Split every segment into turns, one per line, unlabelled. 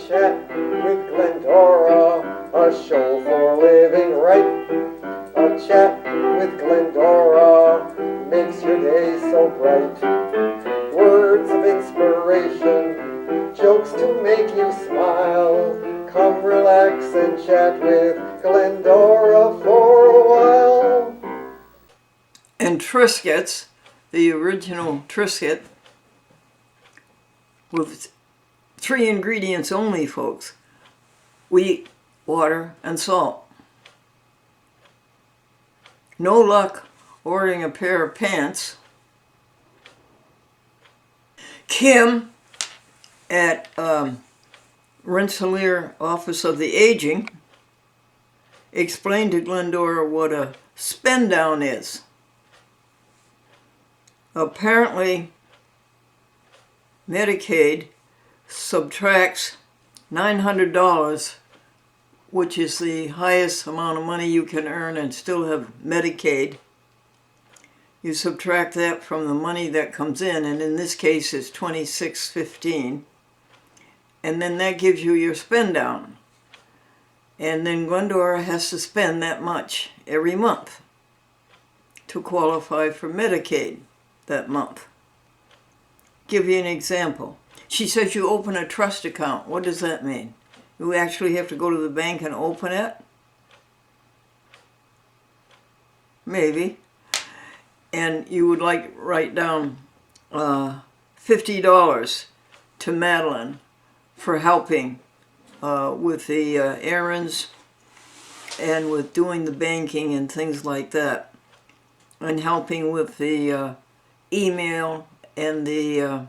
Chat with Glendora, a show for living right. A chat with Glendora makes your day so bright. Words of inspiration, jokes to make you smile. Come relax and chat with Glendora for a while.
And Triscuits, the original Triscuit, with 3 ingredients only, folks: wheat, water, and salt. No luck ordering a pair of pants. Kim at Rensselaer Office of the Aging explained to Glendora what a spend down is. Apparently, Medicaid subtracts $900, which is the highest amount of money you can earn and still have Medicaid. You subtract that from the money that comes in, and in this case it's $26.15, and then that gives you your spend down. And then Glendora has to spend that much every month to qualify for Medicaid that month. Give you an example. She says you open a trust account. What does that mean? You actually have to go to the bank and open it? Maybe. And you would like to write down $50 to Madeline for helping with the errands and with doing the banking and things like that, and helping with the email and the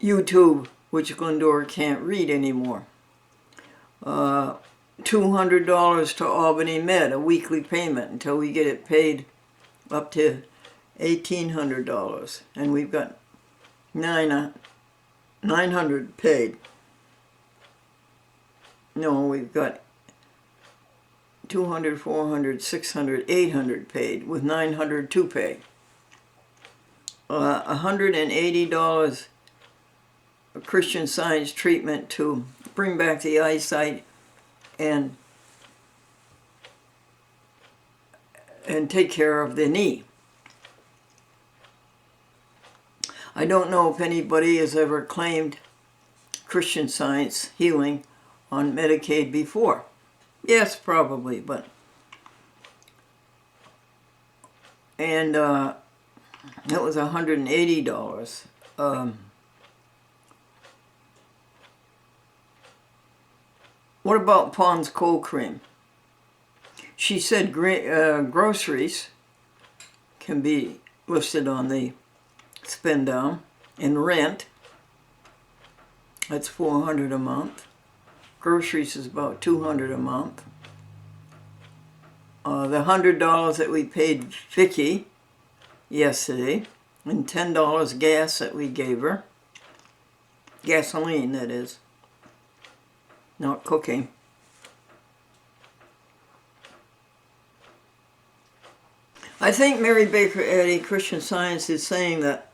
YouTube, which Glendora can't read anymore. $200 to Albany Med, a weekly payment until we get it paid up to $1,800, and we've got $900 paid. No, we've got $200, $400, $600, $800 paid, with $900 to pay. $180 Christian Science treatment to bring back the eyesight and take care of the knee. I don't know if anybody has ever claimed Christian Science healing on Medicaid before. Yes, probably, but... And that was $180. What about Pond's cold cream? She said groceries can be listed on the spend down, and rent, that's $400 a month. Groceries is about $200 a month. The $100 that we paid Vicky yesterday, and $10 gas that we gave her. Gasoline, that is. Not cooking. I think Mary Baker Eddy, Christian Science, is saying that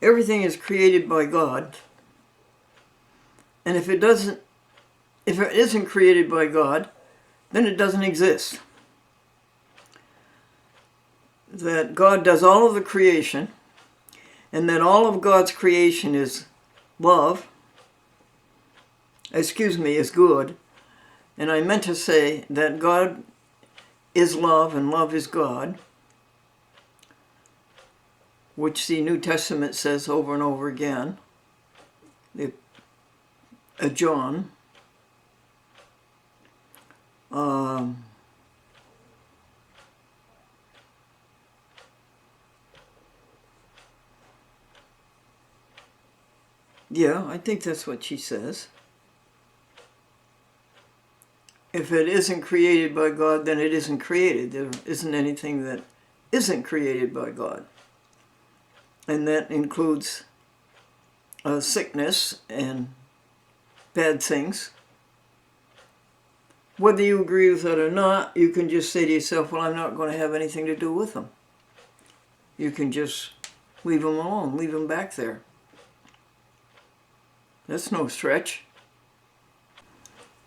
everything is created by God, and if it isn't created by God, then it doesn't exist. That God does all of the creation, and that all of God's creation is love, is good, and I meant to say that God is love and love is God, which the New Testament says over and over again. John. Yeah, I think that's what she says. If it isn't created by God, then it isn't created. There isn't anything that isn't created by God. And that includes sickness and bad things. Whether you agree with that or not, you can just say to yourself, well, I'm not going to have anything to do with them. You can just leave them alone, leave them back there. That's no stretch.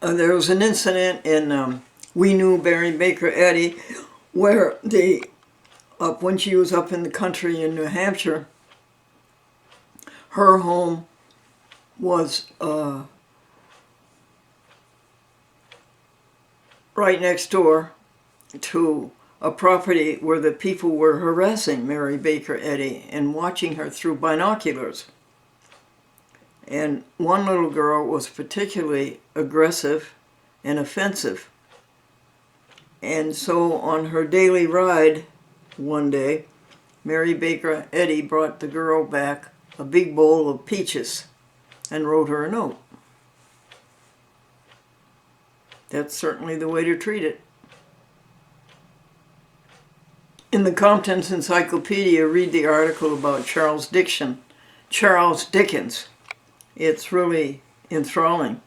There was an incident in We Knew Barry Baker Eddy where when she was up in the country in New Hampshire, her home was right next door to a property where the people were harassing Mary Baker Eddy and watching her through binoculars. And one little girl was particularly aggressive and offensive. And so on her daily ride one day, Mary Baker Eddy brought the girl back a big bowl of peaches and wrote her a note. That's certainly the way to treat it. In the Compton's Encyclopedia, read the article about Charles Dickens. It's really enthralling.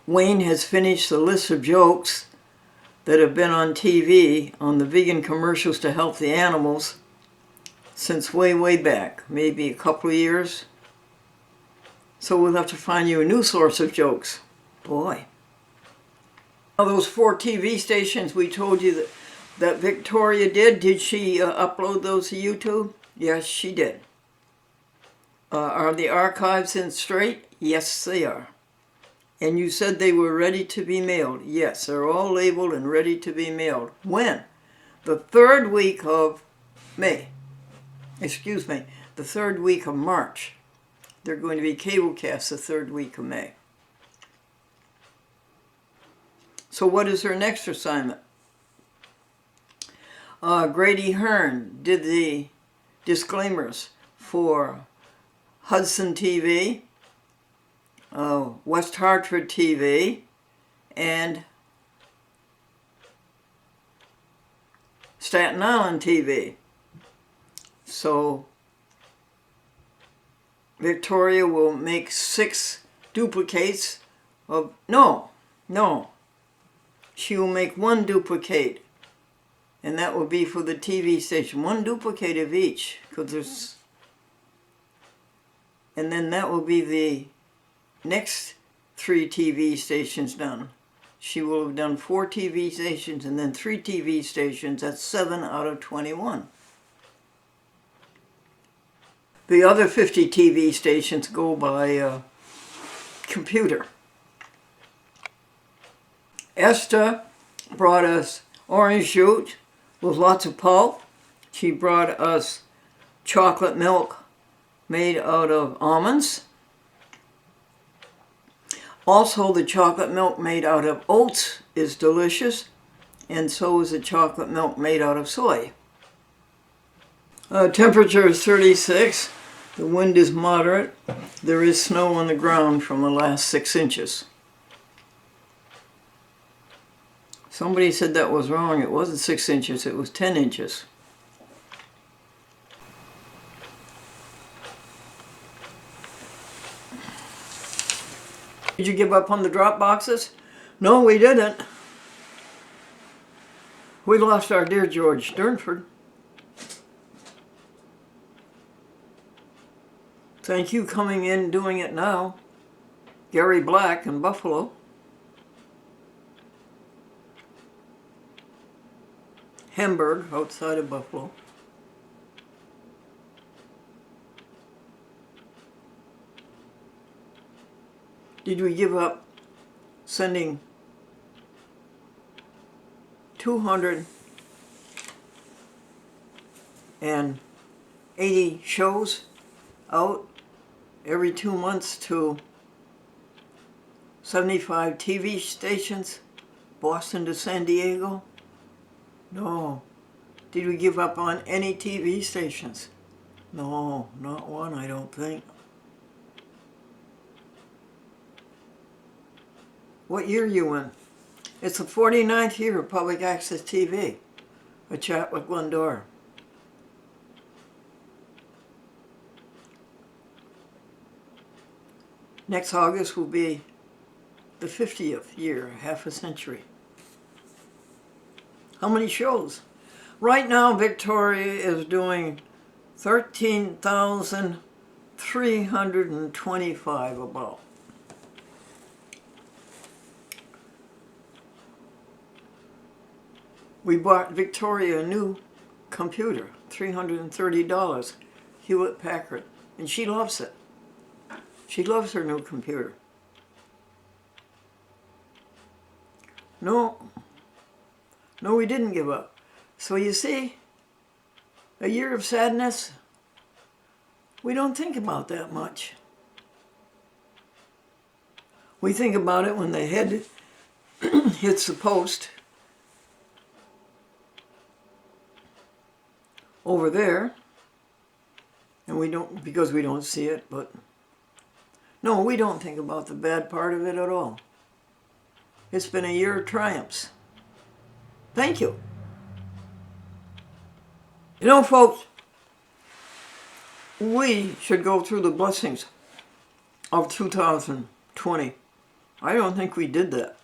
Wayne has finished the list of jokes that have been on TV on the vegan commercials to help the animals since way back, maybe a couple of years. So we'll have to find you a new source of jokes. Boy. Now those 4 TV stations we told you that Victoria did she upload those to YouTube? Yes, she did. Are the archives in straight? Yes, they are. And you said they were ready to be mailed. Yes, they're all labeled and ready to be mailed. When? The 3rd week of May. Excuse me, the 3rd week of March. They're going to be cablecast the 3rd week of May. So what is her next assignment? Grady Hearn did the disclaimers for Hudson TV, West Hartford TV, and Staten Island TV. So Victoria will make 6 duplicates of, no. She will make 1 duplicate, and that will be for the TV station. 1 duplicate of each, and then that will be the next 3 TV stations done. She will have done 4 TV stations and then 3 TV stations. That's 7 out of 21. The other 50 TV stations go by computer. Esther brought us orange juice with lots of pulp. She brought us chocolate milk made out of almonds. Also, the chocolate milk made out of oats is delicious, and so is the chocolate milk made out of soy. Temperature is 36. The wind is moderate. There is snow on the ground from the last 6 inches. Somebody said that was wrong. It wasn't 6 inches, it was 10 inches. Did you give up on the drop boxes? No, we didn't. We lost our dear George Sternford. Thank you coming in and doing it now. Gary Black in Buffalo. Hamburg, outside of Buffalo. Did we give up sending 280 shows out every 2 months to 75 TV stations, Boston to San Diego? No. Did we give up on any TV stations? No, not one, I don't think. What year are you in? It's the 49th year of public access TV, a Chat with Glendora. Next August will be the 50th year, half a century. How many shows? Right now, Victoria is doing 13,000 325 about. We bought Victoria a new computer, $330, Hewlett Packard, and she loves it. She loves her new computer. No, we didn't give up. So you see, a year of sadness, we don't think about that much. We think about it when the head hits the post over there, and we don't, because we don't see it, but no, we don't think about the bad part of it at all. It's been a year of triumphs. Thank you. You know, folks, we should go through the blessings of 2020. I don't think we did that.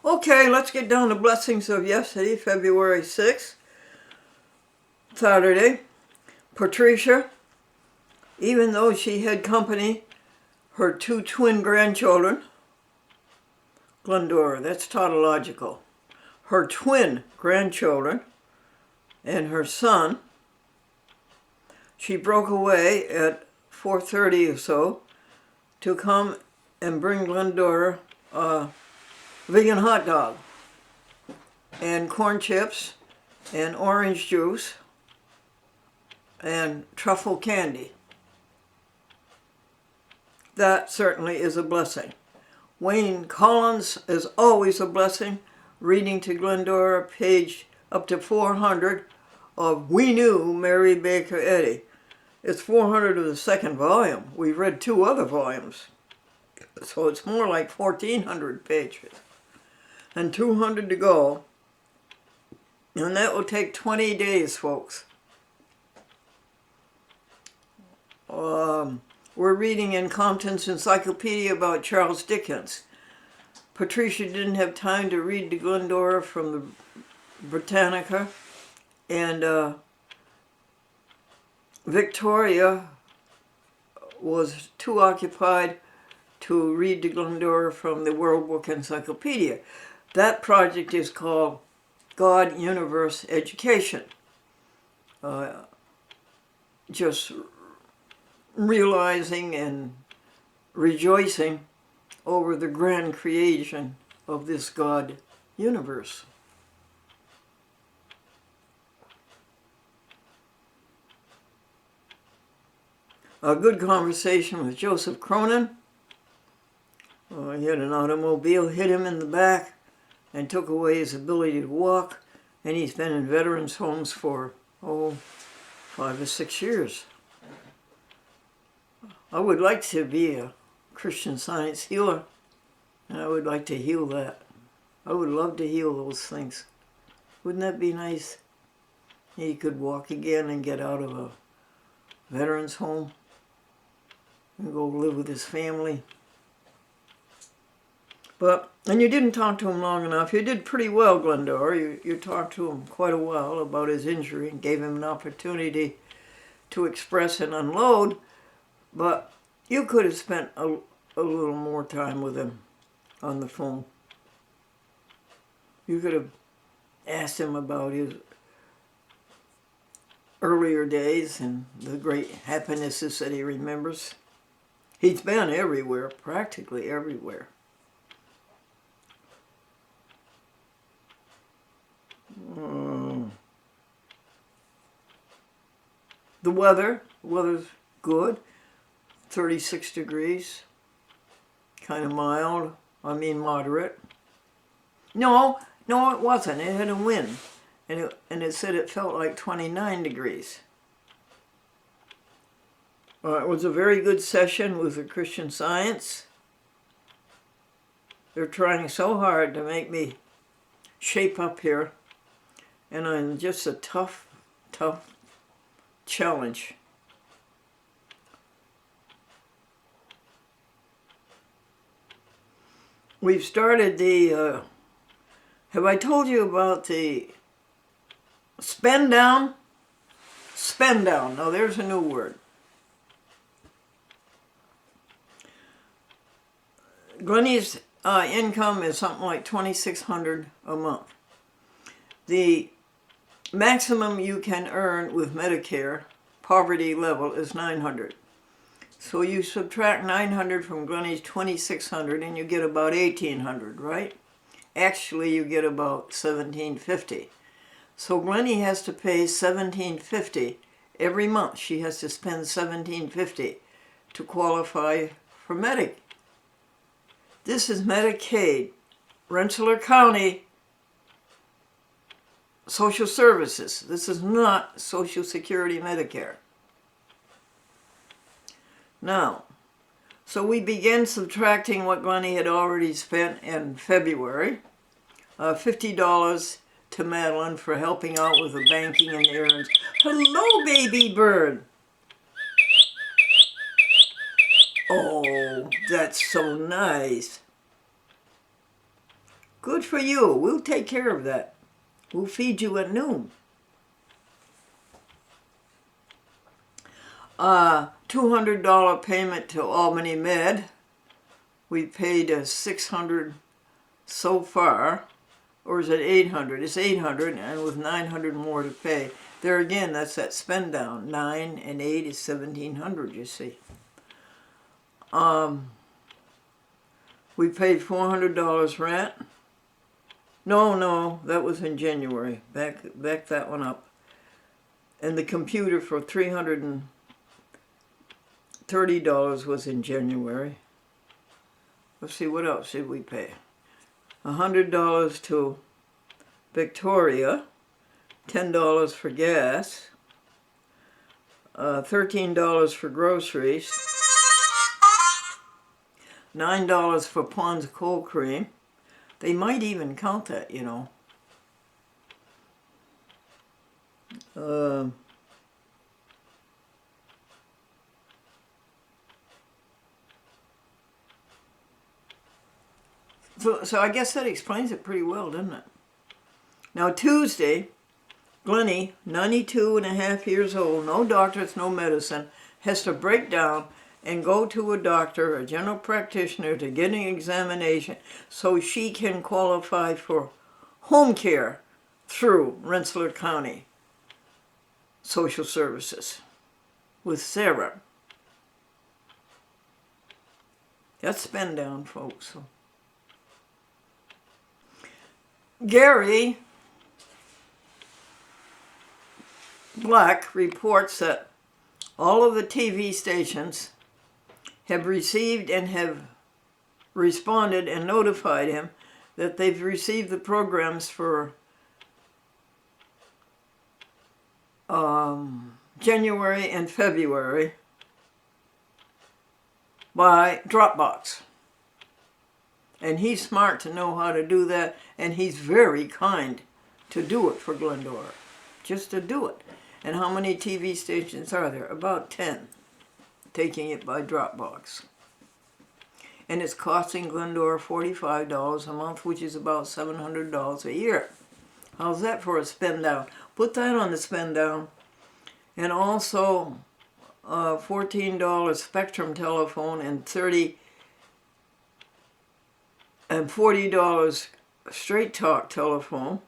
Okay, let's get down to blessings of yesterday, February 6th, Saturday. Patricia, even though she had company, her two twin grandchildren, Glendora, that's tautological, her twin grandchildren and her son, she broke away at 4:30 or so to come and bring Glendora a vegan hot dog and corn chips and orange juice and truffle candy. That certainly is a blessing. Wayne Collins is always a blessing, reading to Glendora page up to 400 of We Knew Mary Baker Eddy. It's 400 of the second volume. We've read 2 other volumes, so it's more like 1,400 pages. And 200 to go, and that will take 20 days, folks. We're reading in Compton's Encyclopedia about Charles Dickens. Patricia didn't have time to read to Glendora from the Britannica, and Victoria was too occupied to read to Glendora from the World Book Encyclopedia. That project is called God Universe Education. Just realizing and rejoicing over the grand creation of this God universe. A good conversation with Joseph Cronin. He had an automobile hit him in the back and took away his ability to walk, and he's been in veterans' homes for 5 or 6 years. I would like to be a Christian Science healer, and I would like to heal that. I would love to heal those things. Wouldn't that be nice? He could walk again and get out of a veterans home and go live with his family. And you didn't talk to him long enough. You did pretty well, Glendora. You talked to him quite a while about his injury and gave him an opportunity to express and unload. But you could have spent a little more time with him on the phone. You could have asked him about his earlier days and the great happinesses that he remembers. He's been everywhere, practically everywhere. The weather's good. 36 degrees, kind of mild, moderate. No, it wasn't. It had a wind, and it said it felt like 29 degrees. It was a very good session with the Christian Science. They're trying so hard to make me shape up here, and I'm just a tough challenge. We've started the Have I told you about the spend down? Spend down. Now there's a new word. Glennie's income is something like $2,600 a month. The maximum you can earn with Medicare poverty level is $900. So you subtract $900 from Glennie's $2,600 and you get about $1,800, right? Actually, you get about $1,750. So Glennie has to pay $1,750 every month. She has to spend $1,750 to qualify for Medicaid. This is Medicaid, Rensselaer County Social Services. This is not Social Security Medicare. Now, so we began subtracting what Glennie had already spent in February. $50 to Madeline for helping out with the banking and errands. Hello, baby bird. Oh, that's so nice. Good for you. We'll take care of that. We'll feed you at noon. $200 payment to Albany Med. We paid $600 so far, or is it $800? It's $800, and with $900 more to pay. There again, that's that spend down. 9 and 8 is $1,700. You see. We paid $400 rent. No, that was in January. Back that one up. And the computer for $330 was in January. Let's see, what else did we pay? $100 to Victoria, $10 for gas, $13 for groceries, $9 for Pond's cold cream. They might even count that, you know. So I guess that explains it pretty well, doesn't it? Now Tuesday, Glennie, 92 and a half years old, no doctors, no medicine, has to break down and go to a doctor, a general practitioner, to get an examination so she can qualify for home care through Rensselaer County Social Services with Sarah. That's spend down, folks. Gary Black reports that all of the TV stations have received and have responded and notified him that they've received the programs for January and February by Dropbox. And he's smart to know how to do that, and he's very kind to do it for Glendora, just to do it. And how many TV stations are there? About 10, taking it by Dropbox. And it's costing Glendora $45 a month, which is about $700 a year. How's that for a spend down? Put that on the spend down. And also $14 Spectrum telephone and $40 Straight Talk telephone,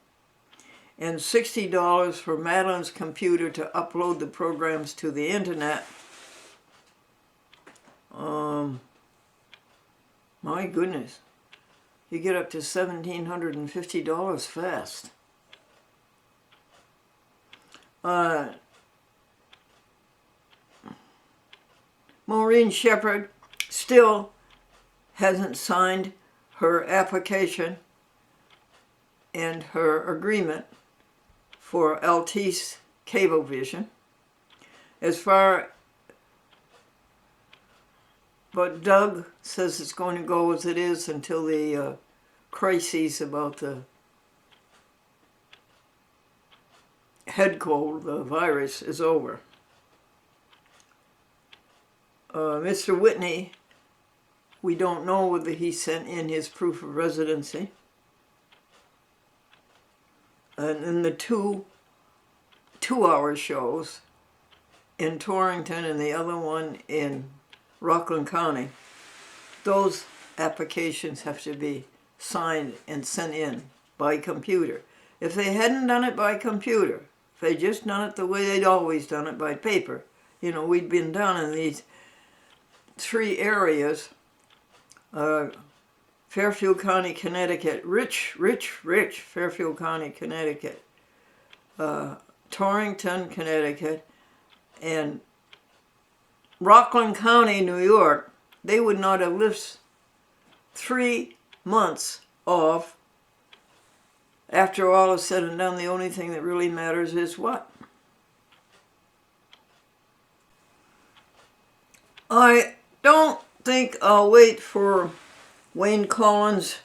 and $60 for Madeline's computer to upload the programs to the internet. My goodness, you get up to $1,750 fast. Maureen Shepard still hasn't signed her application and her agreement for Altice Cablevision. But Doug says it's going to go as it is until the crises about the head cold, the virus, is over. Mr. Whitney, we don't know whether he sent in his proof of residency. in the two-hour shows in Torrington and the other one in Rockland County, those applications have to be signed and sent in by computer. If they hadn't done it by computer, if they just done it the way they'd always done it, by paper, we'd been down in these three areas, Fairfield County, Connecticut, rich Fairfield County, Connecticut, Torrington, Connecticut, and Rockland County, New York. They would not have lived 3 months off. After all is said and done, the only thing that really matters is what? I don't think I'll wait for Wayne Collins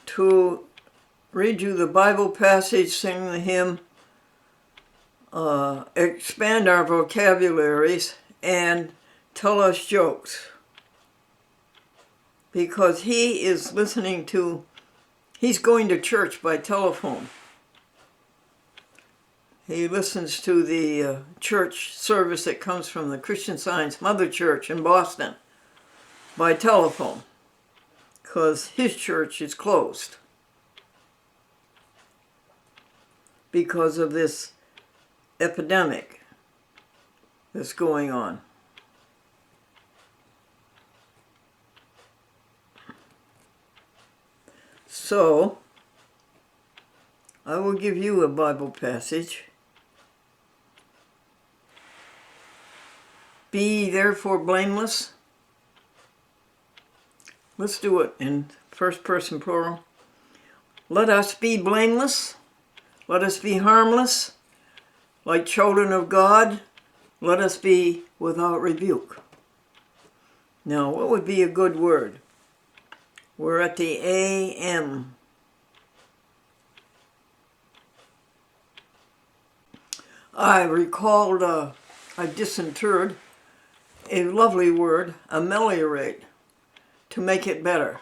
to read you the Bible passage, sing the hymn, expand our vocabularies, and tell us jokes. Because he is he's going to church by telephone. He listens to the church service that comes from the Christian Science Mother Church in Boston by telephone, because his church is closed because of this epidemic that's going on. So, I will give you a Bible passage. Be therefore blameless. Let's do it in first person plural. Let us be blameless. Let us be harmless. Like children of God, let us be without rebuke. Now, what would be a good word? We're at the AM. I recalled, I disinterred a lovely word, ameliorate, to make it better.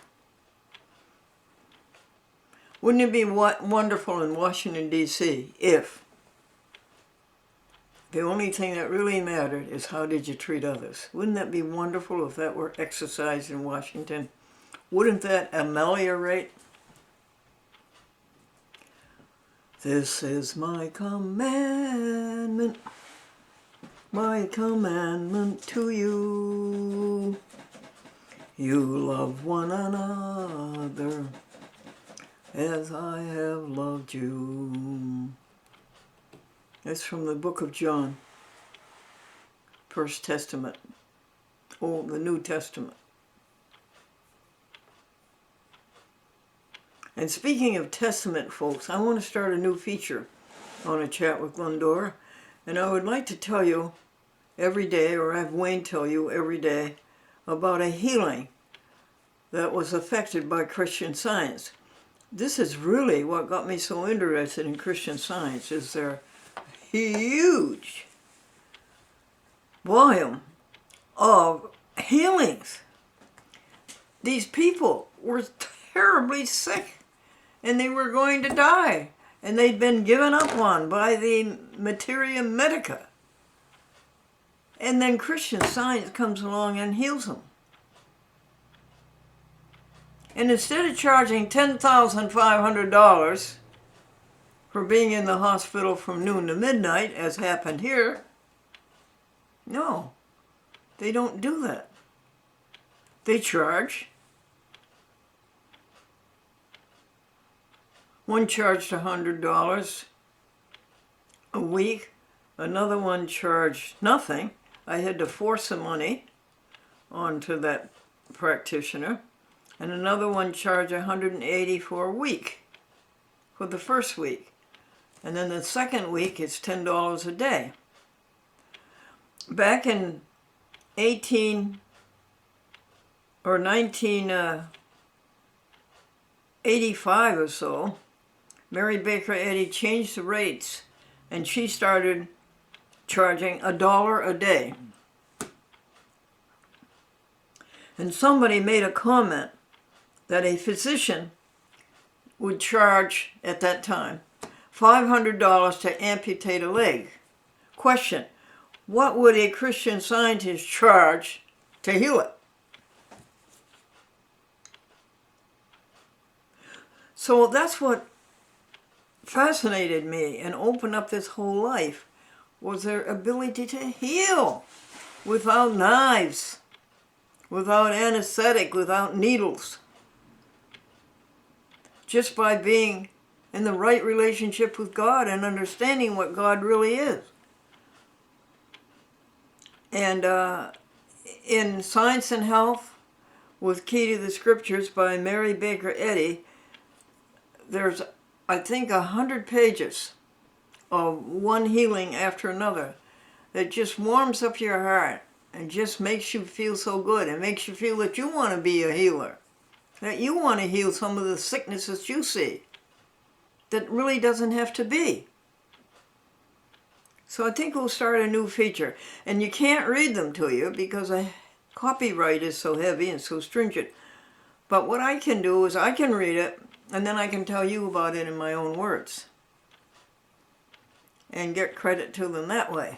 Wouldn't it be wonderful in Washington, D.C. if the only thing that really mattered is how did you treat others? Wouldn't that be wonderful if that were exercised in Washington? Wouldn't that ameliorate? This is my commandment to you. You love one another as I have loved you. That's from the book of John, First Testament, the New Testament. And speaking of Testament, folks, I want to start a new feature on a Chat with Glendora. And I would like to tell you every day, or have Wayne tell you every day, about a healing that was affected by Christian Science. This is really what got me so interested in Christian Science, is their huge volume of healings. These people were terribly sick, and they were going to die, and they'd been given up on by the materia medica. And then Christian Science comes along and heals them. And instead of charging $10,500 for being in the hospital from noon to midnight, as happened here, no, they don't do that. They charge. One charged $100 a week. Another one charged nothing. I had to force the money onto that practitioner. And another one charged $180 for a week, for the first week. And then the second week, it's $10 a day. Back in 1985 or so, Mary Baker Eddy changed the rates, and she started charging $1 a day. And somebody made a comment that a physician would charge at that time $500 to amputate a leg. Question: what would a Christian Scientist charge to heal it? So that's what fascinated me and opened up this whole life, was their ability to heal without knives, without anesthetic, without needles. Just by being in the right relationship with God and understanding what God really is. And in Science and Health with Key to the Scriptures by Mary Baker Eddy, there's, I think, 100 pages of one healing after another that just warms up your heart and just makes you feel so good and makes you feel that you want to be a healer, that you want to heal some of the sicknesses you see that really doesn't have to be. So I think we'll start a new feature, and you can't read them to you because copyright is so heavy and so stringent. But what I can do is I can read it, and then I can tell you about it in my own words and get credit to them that way.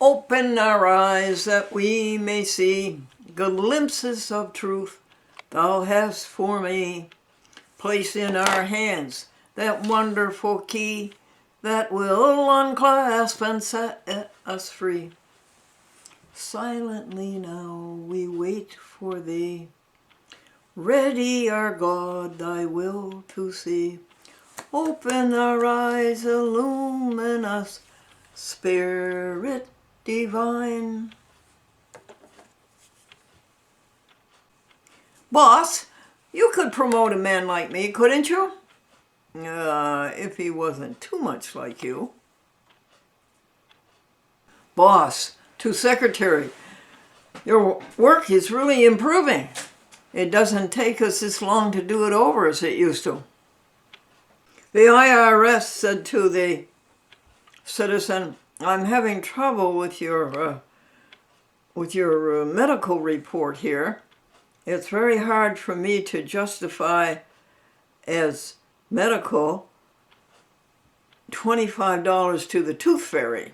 Open our eyes that we may see glimpses of truth Thou hast for me. Place in our hands that wonderful key that will unclasp and set us free. Silently now we wait for Thee. Ready, our God, Thy will to see. Open our eyes, illumine us, Spirit divine. Boss, you could promote a man like me, couldn't you? If he wasn't too much like you. Boss, to secretary, your work is really improving. It doesn't take us this long to do it over as it used to. The IRS said to the citizen, I'm having trouble with your medical report here. It's very hard for me to justify as medical $25 to the tooth fairy.